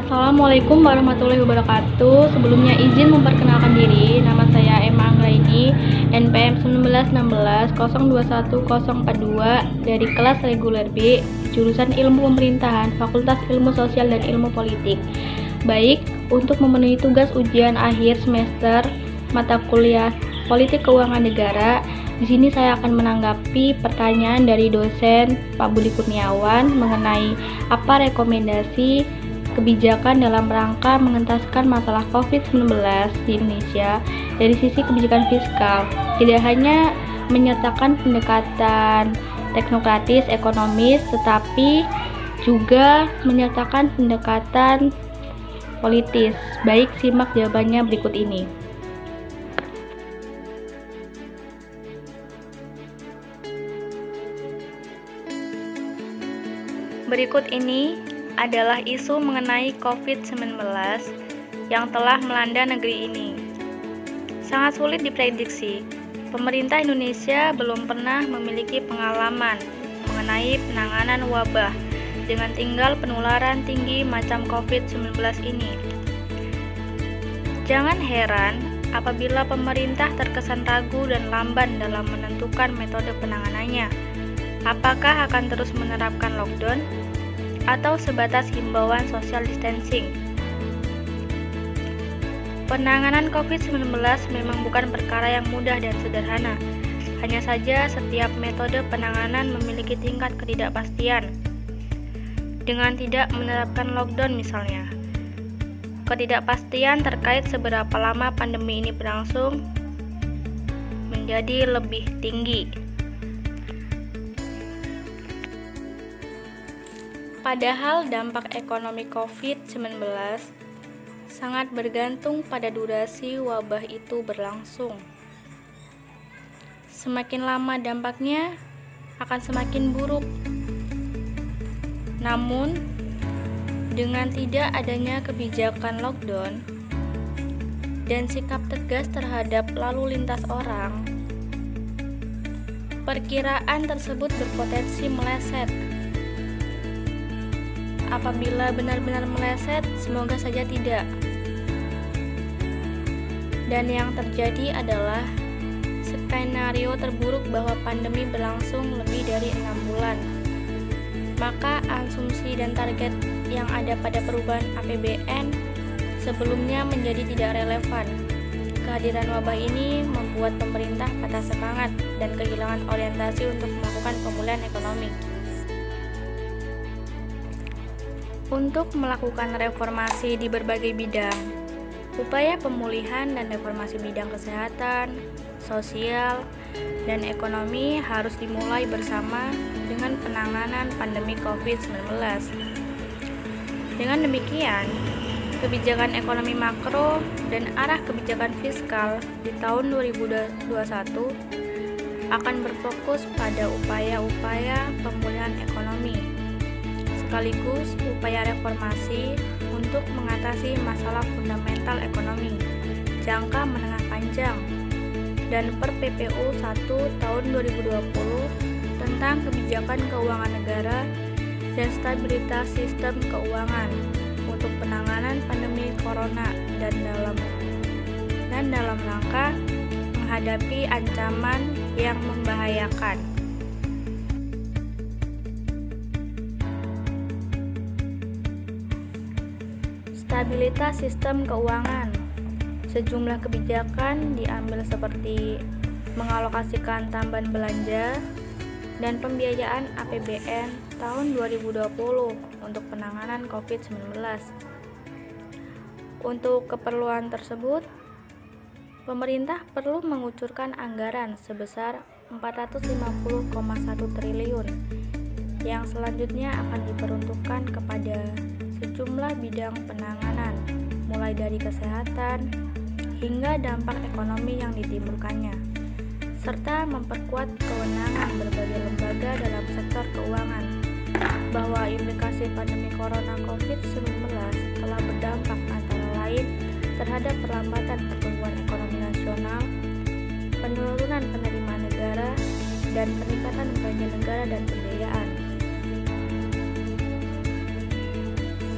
Assalamualaikum warahmatullahi wabarakatuh. Sebelumnya izin memperkenalkan diri. Nama saya Emma Anggraini, NPM 191004142 dari kelas reguler B, jurusan Ilmu Pemerintahan, Fakultas Ilmu Sosial dan Ilmu Politik. Baik, untuk memenuhi tugas ujian akhir semester mata kuliah Politik Keuangan Negara, di sini saya akan menanggapi pertanyaan dari dosen Pak Budi Kurniawan mengenai apa rekomendasi kebijakan dalam rangka mengentaskan masalah COVID-19 di Indonesia dari sisi kebijakan fiskal. Tidak hanya menyertakan pendekatan teknokratis, ekonomis, tetapi juga menyertakan pendekatan politis. Baik, simak jawabannya berikut ini. Berikut ini adalah isu mengenai COVID-19 yang telah melanda negeri ini. Sangat sulit diprediksi. Pemerintah Indonesia belum pernah memiliki pengalaman mengenai penanganan wabah dengan tinggal penularan tinggi macam COVID-19 ini. Jangan heran apabila pemerintah terkesan ragu dan lamban dalam menentukan metode penanganannya. Apakah akan terus menerapkan lockdown atau sebatas himbauan social distancing? Penanganan COVID-19 memang bukan perkara yang mudah dan sederhana. Hanya saja setiap metode penanganan memiliki tingkat ketidakpastian. Dengan tidak menerapkan lockdown misalnya, ketidakpastian terkait seberapa lama pandemi ini berlangsung menjadi lebih tinggi. Padahal dampak ekonomi COVID-19 sangat bergantung pada durasi wabah itu berlangsung. Semakin lama dampaknya akan semakin buruk. Namun, dengan tidak adanya kebijakan lockdown dan sikap tegas terhadap lalu lintas orang, perkiraan tersebut berpotensi meleset. Apabila benar-benar meleset, semoga saja tidak. Dan yang terjadi adalah skenario terburuk bahwa pandemi berlangsung lebih dari 6 bulan. Maka asumsi dan target yang ada pada perubahan APBN sebelumnya menjadi tidak relevan. Kehadiran wabah ini membuat pemerintah patah semangat dan kehilangan orientasi untuk melakukan pemulihan ekonomi. Untuk melakukan reformasi di berbagai bidang, upaya pemulihan dan reformasi bidang kesehatan, sosial, dan ekonomi harus dimulai bersama dengan penanganan pandemi COVID-19. Dengan demikian, kebijakan ekonomi makro dan arah kebijakan fiskal di tahun 2021 akan berfokus pada upaya-upaya pemulihan ekonomi, sekaligus upaya reformasi untuk mengatasi masalah fundamental ekonomi jangka menengah panjang dan per PPU 1 tahun 2020 tentang kebijakan keuangan negara dan stabilitas sistem keuangan untuk penanganan pandemi corona dan dalam rangka menghadapi ancaman yang membahayakan. Stabilitas sistem keuangan. Sejumlah kebijakan diambil seperti mengalokasikan tambahan belanja dan pembiayaan APBN tahun 2020 untuk penanganan COVID-19. Untuk keperluan tersebut, pemerintah perlu mengucurkan anggaran sebesar 450,1 triliun yang selanjutnya akan diperuntukkan kepada sejumlah bidang penanganan, mulai dari kesehatan hingga dampak ekonomi yang ditimbulkannya, serta memperkuat kewenangan berbagai lembaga dalam sektor keuangan, bahwa implikasi pandemi corona COVID-19 telah berdampak antara lain terhadap perlambatan pertumbuhan ekonomi nasional, penurunan penerimaan negara, dan peningkatan belanja negara dan pembiayaan.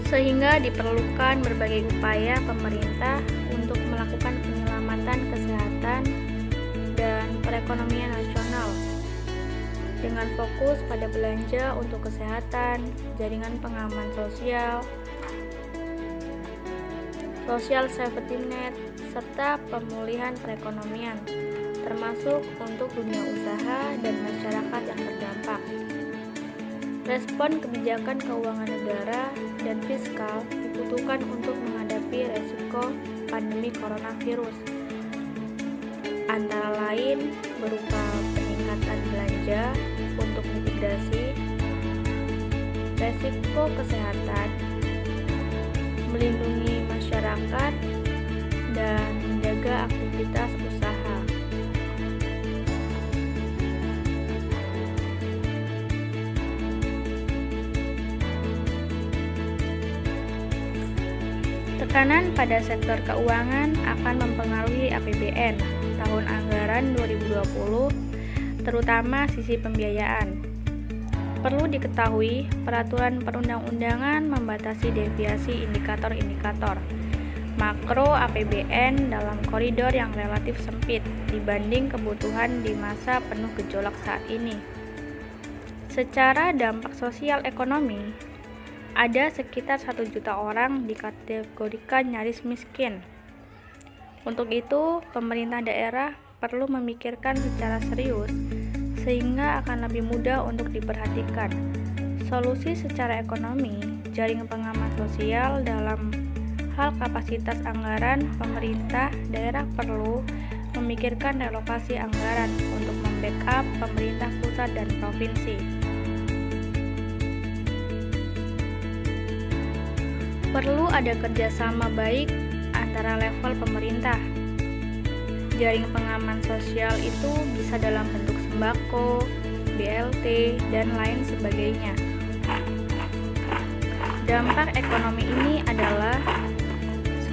sehingga diperlukan berbagai upaya pemerintah untuk melakukan penyelamatan kesehatan dan perekonomian nasional dengan fokus pada belanja untuk kesehatan, jaringan pengaman sosial, social safety net, serta pemulihan perekonomian, termasuk untuk dunia usaha dan masyarakat yang terdampak. Respon kebijakan keuangan negara dan fiskal dibutuhkan untuk menghadapi resiko pandemi coronavirus, antara lain berupa peningkatan belanja untuk mitigasi resiko kesehatan, melindungi masyarakat, dan menjaga aktivitas usaha. Tekanan pada sektor keuangan akan mempengaruhi APBN tahun anggaran 2020, terutama sisi pembiayaan. Perlu diketahui, peraturan perundang-undangan membatasi deviasi indikator-indikator makro APBN dalam koridor yang relatif sempit dibanding kebutuhan di masa penuh gejolak saat ini. Secara dampak sosial ekonomi, ada sekitar 1 juta orang dikategorikan nyaris miskin. Untuk itu, pemerintah daerah perlu memikirkan secara serius sehingga akan lebih mudah untuk diperhatikan. Solusi secara ekonomi, jaring pengaman sosial dalam hal kapasitas anggaran pemerintah daerah perlu memikirkan relokasi anggaran untuk membackup pemerintah pusat dan provinsi. Perlu ada kerjasama baik antara level pemerintah. Jaring pengaman sosial itu bisa dalam bentuk sembako, BLT, dan lain sebagainya. Dampak ekonomi ini adalah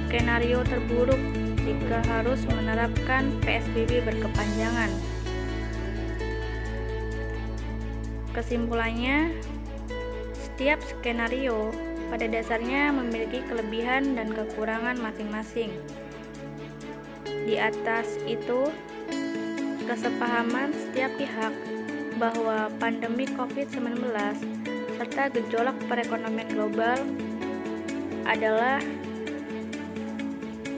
skenario terburuk jika harus menerapkan PSBB berkepanjangan. Kesimpulannya, setiap skenario pada dasarnya memiliki kelebihan dan kekurangan masing-masing. Di atas itu, kesepahaman setiap pihak bahwa pandemi COVID-19 serta gejolak perekonomian global adalah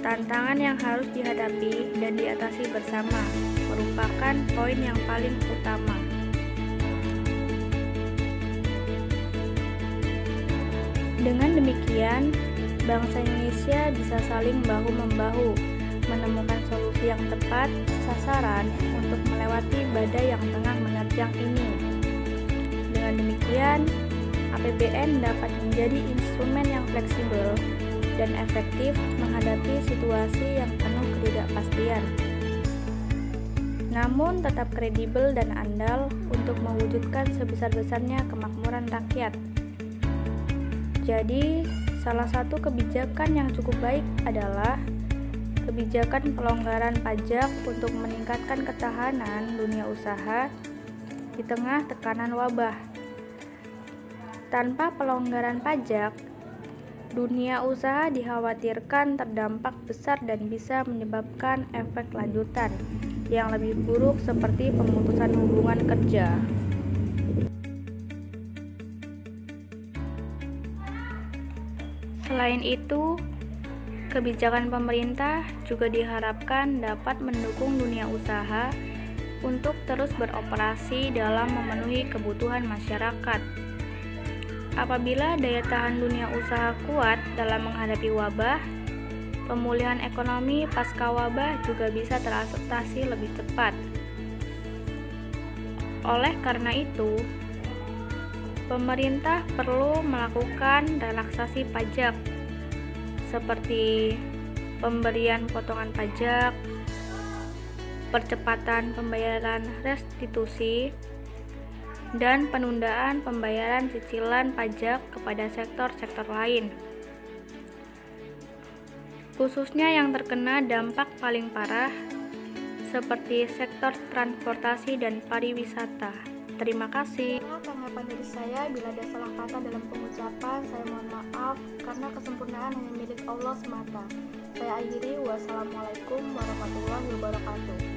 tantangan yang harus dihadapi dan diatasi bersama, merupakan poin yang paling utama. Dengan demikian, bangsa Indonesia bisa saling bahu-membahu, menemukan solusi yang tepat sasaran untuk melewati badai yang tengah menerjang ini. Dengan demikian, APBN dapat menjadi instrumen yang fleksibel dan efektif menghadapi situasi yang penuh ketidakpastian, namun tetap kredibel dan andal untuk mewujudkan sebesar-besarnya kemakmuran rakyat. Jadi, salah satu kebijakan yang cukup baik adalah kebijakan pelonggaran pajak untuk meningkatkan ketahanan dunia usaha di tengah tekanan wabah. Tanpa pelonggaran pajak, dunia usaha dikhawatirkan terdampak besar dan bisa menyebabkan efek lanjutan yang lebih buruk seperti pemutusan hubungan kerja. Selain itu, kebijakan pemerintah juga diharapkan dapat mendukung dunia usaha untuk terus beroperasi dalam memenuhi kebutuhan masyarakat. Apabila daya tahan dunia usaha kuat dalam menghadapi wabah, pemulihan ekonomi pasca wabah juga bisa teratasi lebih cepat. Oleh karena itu, pemerintah perlu melakukan relaksasi pajak seperti pemberian potongan pajak, percepatan pembayaran restitusi, dan penundaan pembayaran cicilan pajak kepada sektor-sektor lain, khususnya yang terkena dampak paling parah seperti sektor transportasi dan pariwisata. Terima kasih. Tanggapan dari saya, bila ada salah kata dalam pengucapan, saya mohon maaf karena kesempurnaan hanya milik Allah semata. Saya akhiri, wassalamualaikum warahmatullahi wabarakatuh.